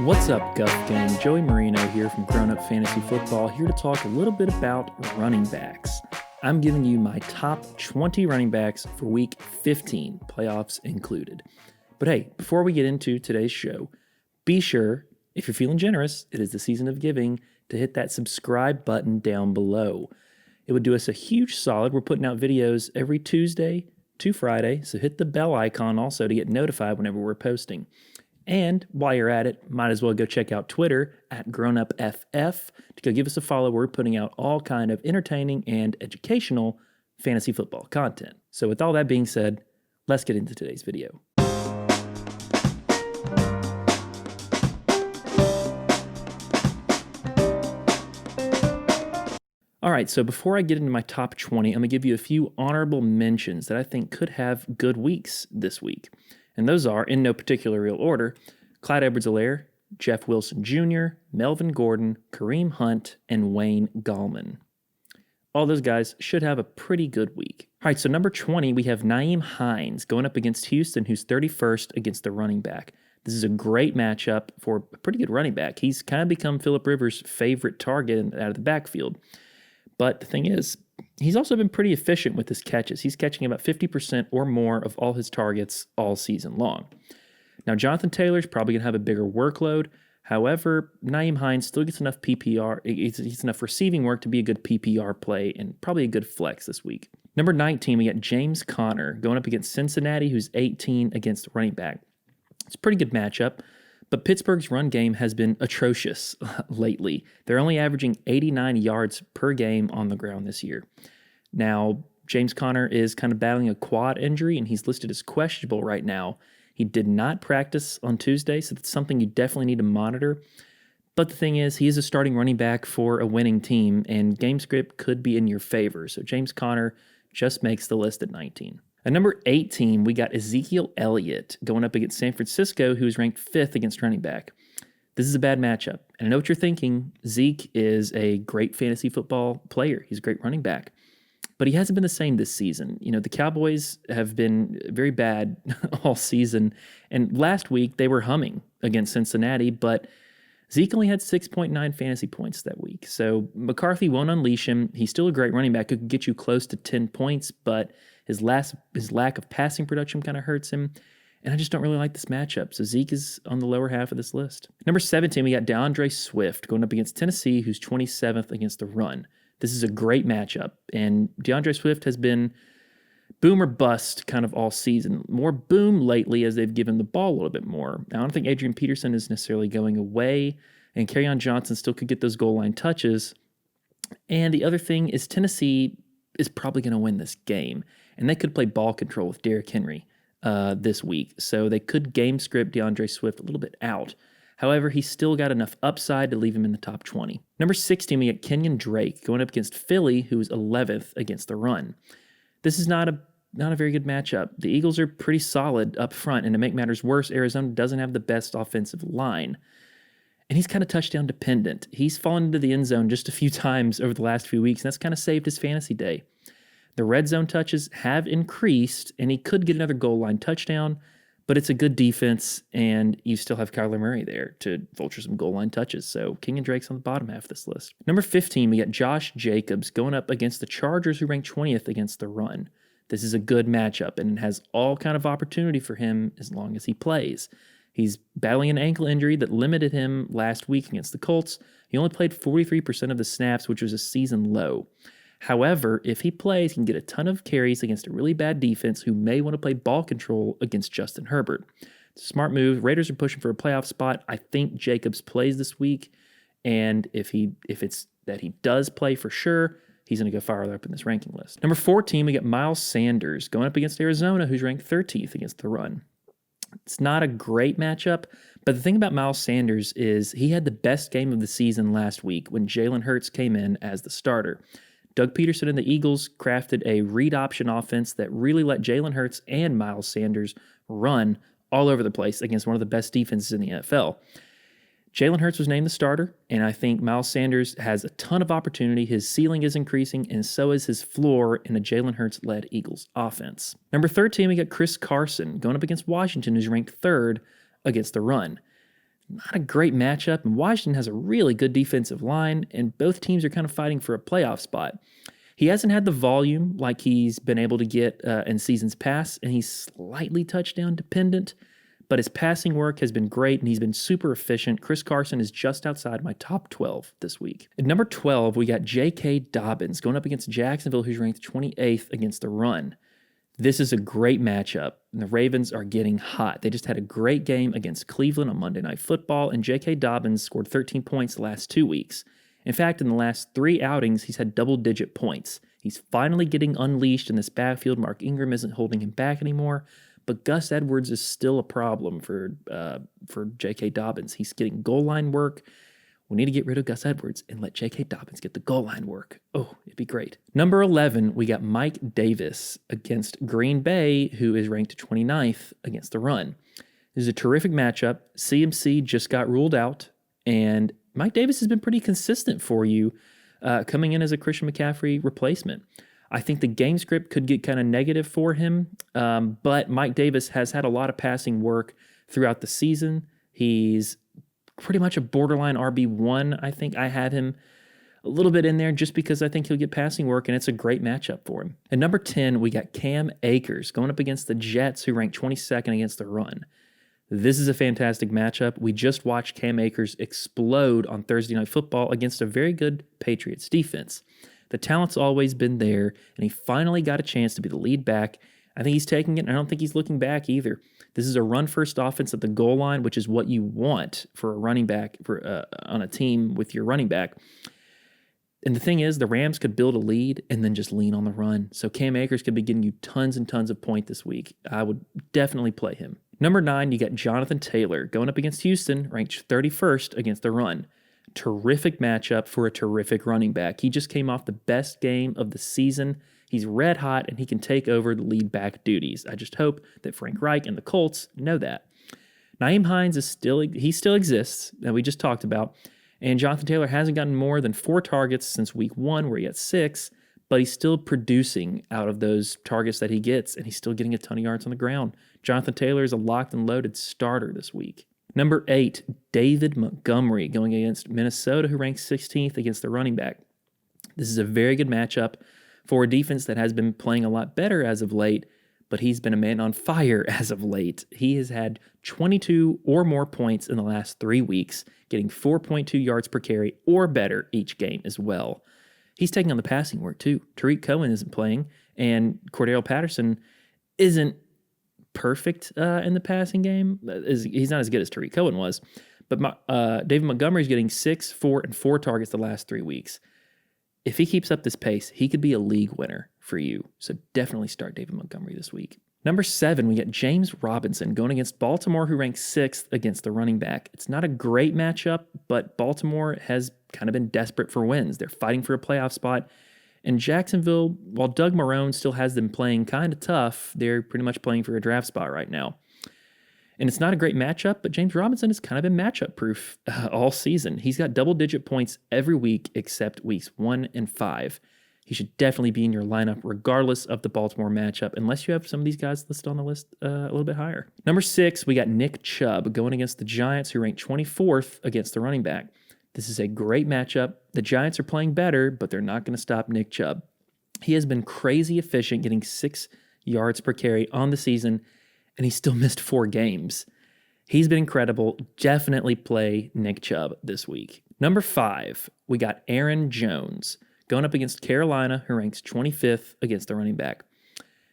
What's up, Guff Gang? Joey Marino here from Grown Up Fantasy Football, here to talk a little bit about running backs. I'm giving you my top 20 running backs for Week 15, playoffs included. But hey, before we get into today's show, be sure, if you're feeling generous, it is the season of giving, to hit that subscribe button down below. It would do us a huge solid. We're putting out videos every Tuesday to Friday, so hit the bell icon also to get notified whenever we're posting. And while you're at it, might as well go check out Twitter at GrownUpFF to go give us a follow. We're putting out all kind of entertaining and educational fantasy football content. So with all that being said, let's get into today's video. All right, so before I get into my top 20, I'm going to give you a few honorable mentions that I think could have good weeks this week. And those are, in no particular real order, Clyde Edwards-Helaire, Jeff Wilson Jr., Melvin Gordon, Kareem Hunt, and Wayne Gallman. All those guys should have a pretty good week. All right, so number 20, we have Nyheim Hines going up against Houston, who's 31st against the running back. This is a great matchup for a pretty good running back. He's kind of become Phillip Rivers' favorite target out of the backfield. But the thing is, he's also been pretty efficient with his catches. He's catching about 50% or more of all his targets all season long. Now, Jonathan Taylor's probably going to have a bigger workload. However, Nyheim Hines still gets enough PPR, he gets enough receiving work to be a good PPR play and probably a good flex this week. Number 19, we got James Conner going up against Cincinnati, who's 18 against the running back. It's a pretty good matchup. But Pittsburgh's run game has been atrocious lately. They're only averaging 89 yards per game on the ground this year. Now, James Conner is kind of battling a quad injury, and he's listed as questionable right now. He did not practice on Tuesday, so that's something you definitely need to monitor. But the thing is, he is a starting running back for a winning team, and game script could be in your favor. So James Conner just makes the list at 19. At number 18, we got Ezekiel Elliot going up against San Francisco, who's ranked 5th against running back. This is a bad matchup. And I know what you're thinking. Zeke is a great fantasy football player. He's a great running back. But he hasn't been the same this season. You know, the Cowboys have been very bad all season. And last week, they were humming against Cincinnati, but Zeke only had 6.9 fantasy points that week. So McCarthy won't unleash him. He's still a great running back who could get you close to 10 points, but his lack of passing production kind of hurts him. And I just don't really like this matchup. So Zeke is on the lower half of this list. Number 17, we got DeAndre Swift going up against Tennessee, who's 27th against the run. This is a great matchup. And DeAndre Swift has been boom or bust kind of all season. More boom lately as they've given the ball a little bit more. Now, I don't think Adrian Peterson is necessarily going away, and Kerryon Johnson still could get those goal line touches. And the other thing is Tennessee is probably going to win this game, and they could play ball control with Derrick Henry this week. So they could game script DeAndre Swift a little bit out. However, he's still got enough upside to leave him in the top 20. Number 16, we got Kenyan Drake going up against Philly, who's 11th against the run. This is not a very good matchup. The Eagles are pretty solid up front, and to make matters worse, Arizona doesn't have the best offensive line. And he's kind of touchdown dependent. He's fallen into the end zone just a few times over the last few weeks, and that's kind of saved his fantasy day. The red zone touches have increased, and he could get another goal line touchdown, but it's a good defense, and you still have Kyler Murray there to vulture some goal line touches. So Kenyan Drake's on the bottom half of this list. Number 15, we got Josh Jacobs going up against the Chargers, who rank 20th against the run. This is a good matchup, and it has all kind of opportunity for him as long as he plays. He's battling an ankle injury that limited him last week against the Colts. He only played 43% of the snaps, which was a season low. However, if he plays, he can get a ton of carries against a really bad defense who may want to play ball control against Justin Herbert. It's a smart move. Raiders are pushing for a playoff spot. I think Jacobs plays this week, and if it's that he does play for sure, he's going to go farther up in this ranking list. Number 14, we got Miles Sanders going up against Arizona, who's ranked 13th against the run. It's not a great matchup, but the thing about Miles Sanders is he had the best game of the season last week when Jalen Hurts came in as the starter. Doug Peterson and the Eagles crafted a read option offense that really let Jalen Hurts and Miles Sanders run all over the place against one of the best defenses in the NFL. Jalen Hurts was named the starter, and I think Miles Sanders has a ton of opportunity. His ceiling is increasing, and so is his floor in a Jalen Hurts-led Eagles offense. Number 13, we got Chris Carson going up against Washington, who's ranked 3rd against the run. not a great matchup, and Washington has a really good defensive line, and both teams are kind of fighting for a playoff spot. He hasn't had the volume like he's been able to get in seasons past, and he's slightly touchdown dependent, but his passing work has been great, and he's been super efficient. Chris Carson is just outside my top 12 this week. At number 12, we got J.K. Dobbins going up against Jacksonville, who's ranked 28th against the run. This is a great matchup, and the Ravens are getting hot. They just had a great game against Cleveland on Monday Night Football, and J.K. Dobbins scored 13 points the last 2 weeks. In fact, in the last 3 outings, he's had double-digit points. He's finally getting unleashed in this backfield. Mark Ingram isn't holding him back anymore, but Gus Edwards is still a problem for J.K. Dobbins. He's getting goal line work. We need to get rid of Gus Edwards and let J.K. Dobbins get the goal line work. Oh, it'd be great. Number 11, we got Mike Davis against Green Bay, who is ranked 29th against the run. This is a terrific matchup. CMC just got ruled out, and Mike Davis has been pretty consistent for you coming in as a Christian McCaffrey replacement. I think the game script could get kind of negative for him, but Mike Davis has had a lot of passing work throughout the season. He's pretty much a borderline RB1. I think I have him a little bit in there just because I think he'll get passing work, and it's a great matchup for him. At number 10, we got Cam Akers going up against the Jets, who rank 22nd against the run. This is a fantastic matchup. We just watched Cam Akers explode on Thursday Night Football against a very good Patriots defense. The talent's always been there, and he finally got a chance to be the lead back. I think he's taking it, and I don't think he's looking back either. This is a run-first offense at the goal line, which is what you want for a running back on a team with your running back. And the thing is, the Rams could build a lead and then just lean on the run. So Cam Akers could be getting you tons and tons of points this week. I would definitely play him. Number 9, you got Jonathan Taylor going up against Houston, ranked 31st against the run. Terrific matchup for a terrific running back. He just came off the best game of the season. He's red hot, and he can take over the lead back duties. I just hope that Frank Reich and the Colts know that. Nyheim Hines still exists, that we just talked about, and Jonathan Taylor hasn't gotten more than 4 targets since week 1, where he got 6, but he's still producing out of those targets that he gets, and he's still getting a ton of yards on the ground. Jonathan Taylor is a locked and loaded starter this week. Number 8, David Montgomery going against Minnesota, who ranks 16th against the running back. This is a very good matchup for a defense that has been playing a lot better as of late, but he's been a man on fire as of late. He has had 22 or more points in the last 3 weeks, getting 4.2 yards per carry or better each game as well. He's taking on the passing work too. Tariq Cohen isn't playing, and Cordero Patterson isn't perfect in the passing game. He's not as good as Tariq Cohen was, but David Montgomery's getting 6, 4, and 4 targets the last 3 weeks. If he keeps up this pace, he could be a league winner for you. So definitely start David Montgomery this week. Number 7, we got James Robinson going against Baltimore, who ranks 6th against the running back. It's not a great matchup, but Baltimore has kind of been desperate for wins. They're fighting for a playoff spot. And Jacksonville, while Doug Marrone still has them playing kind of tough, they're pretty much playing for a draft spot right now. And it's not a great matchup, but James Robinson has kind of been matchup-proof all season. He's got double-digit points every week except weeks 1 and 5. He should definitely be in your lineup regardless of the Baltimore matchup, unless you have some of these guys listed on the list a little bit higher. Number 6, we got Nick Chubb going against the Giants, who rank 24th against the running back. This is a great matchup. The Giants are playing better, but they're not going to stop Nick Chubb. He has been crazy efficient, getting 6 yards per carry on the season, and he still missed 4 games. He's been incredible. Definitely play Nick Chubb this week. Number 5, we got Aaron Jones going up against Carolina, who ranks 25th against the running back.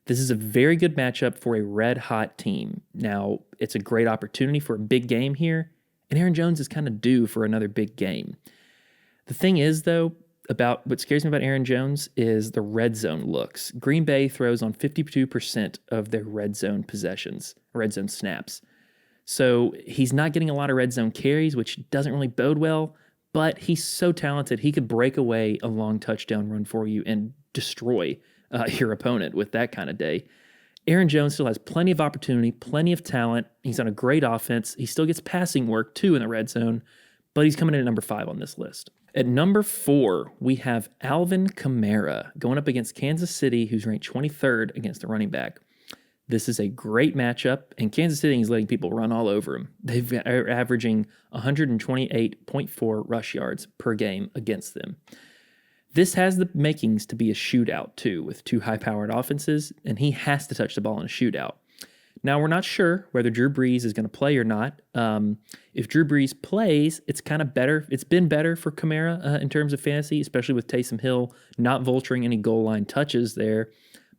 This is a very good matchup for a red-hot team. Now, it's a great opportunity for a big game here, and Aaron Jones is kind of due for another big game. The thing is, though, about what scares me about Aaron Jones is the red zone looks. Green Bay throws on 52% of their red zone possessions, red zone snaps. So he's not getting a lot of red zone carries, which doesn't really bode well, but he's so talented. He could break away a long touchdown run for you and destroy your opponent with that kind of day. Aaron Jones still has plenty of opportunity, plenty of talent. He's on a great offense. He still gets passing work, too, in the red zone, but he's coming in at number 5 on this list. At number 4, we have Alvin Kamara going up against Kansas City, who's ranked 23rd against the running back. This is a great matchup, and Kansas City is letting people run all over them. They're averaging 128.4 rush yards per game against them. This has the makings to be a shootout, too, with two high-powered offenses, and he has to touch the ball in a shootout. Now, we're not sure whether Drew Brees is going to play or not. If Drew Brees plays, it's kind of better. It's been better for Kamara in terms of fantasy, especially with Taysom Hill not vulturing any goal line touches there.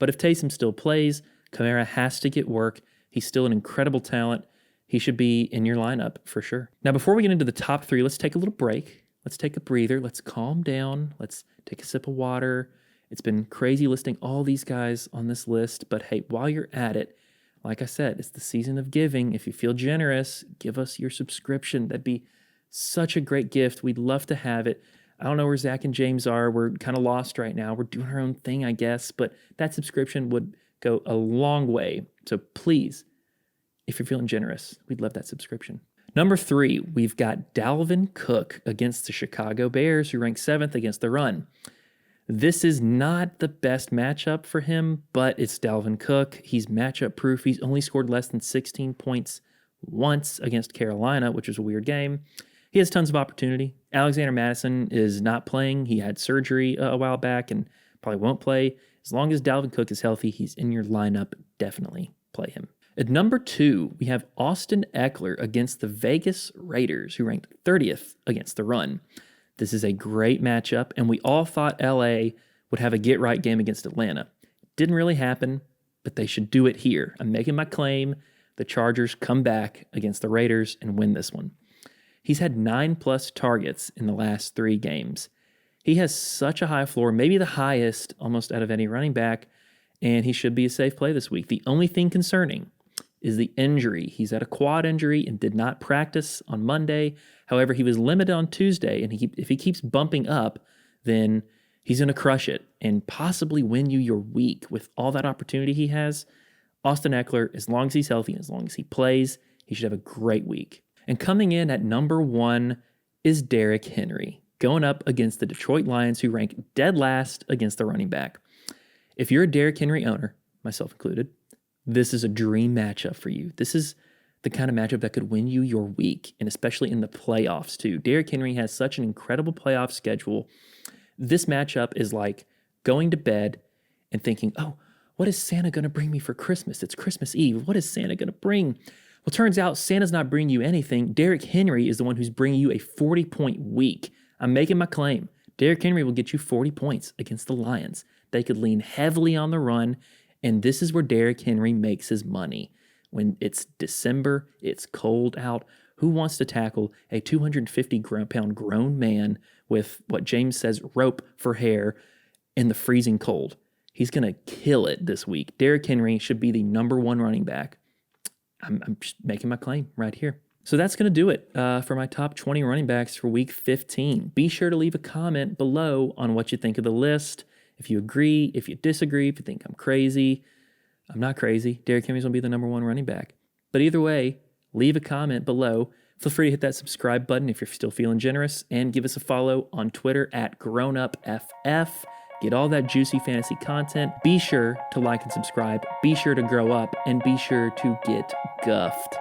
But if Taysom still plays, Kamara has to get work. He's still an incredible talent. He should be in your lineup for sure. Now, before we get into the top three, let's take a little break. Let's take a breather. Let's calm down. Let's take a sip of water. It's been crazy listing all these guys on this list. But hey, while you're at it, like I said, it's the season of giving. If you feel generous, give us your subscription. That'd be such a great gift. We'd love to have it. I don't know where Zach and James are. We're kind of lost right now. We're doing our own thing, I guess. But that subscription would go a long way. So please, if you're feeling generous, we'd love that subscription. Number 3, we've got Dalvin Cook against the Chicago Bears, who rank 7th against the run. This is not the best matchup for him, but it's Dalvin Cook. He's matchup proof. He's only scored less than 16 points once against Carolina, which was a weird game. He has tons of opportunity. Alexander Madison is not playing. He had surgery a while back and probably won't play. As long as Dalvin Cook is healthy, he's in your lineup. Definitely play him. At number 2, we have Austin Ekeler against the Vegas Raiders, who ranked 30th against the run. This is a great matchup, and we all thought LA would have a get-right game against Atlanta. Didn't really happen, but they should do it here. I'm making my claim. The Chargers come back against the Raiders and win this one. He's had 9+ targets in the last 3 games. He has such a high floor, maybe the highest almost out of any running back, and he should be a safe play this week. The only thing concerning is the injury. He's had a quad injury and did not practice on Monday. However, he was limited on Tuesday, and if he keeps bumping up, then he's going to crush it and possibly win you your week with all that opportunity he has. Austin Ekeler, as long as he's healthy and as long as he plays, he should have a great week. And coming in at number 1 is Derrick Henry, going up against the Detroit Lions, who rank dead last against the running back. If you're a Derrick Henry owner, myself included, this is a dream matchup for you. This is the kind of matchup that could win you your week, and especially in the playoffs too. Derrick Henry has such an incredible playoff schedule. This matchup is like going to bed and thinking, oh, what is Santa going to bring me for Christmas? It's Christmas Eve. What is Santa going to bring? Well, turns out Santa's not bringing you anything. Derrick Henry is the one who's bringing you a 40-point week. I'm making my claim. Derrick Henry will get you 40 points against the Lions. They could lean heavily on the run, and this is where Derrick Henry makes his money. When it's December, it's cold out. Who wants to tackle a 250-pound grown man with what James says rope for hair in the freezing cold? He's going to kill it this week. Derrick Henry should be the number 1 running back. I'm just making my claim right here. So that's going to do it for my top 20 running backs for week 15. Be sure to leave a comment below on what you think of the list. If you agree, if you disagree, if you think I'm crazy. I'm not crazy. Derrick Henry's going to be the number 1 running back. But either way, leave a comment below. Feel free to hit that subscribe button if you're still feeling generous, and give us a follow on Twitter at GrownUpFF. Get all that juicy fantasy content. Be sure to like and subscribe. Be sure to grow up, and be sure to get guffed.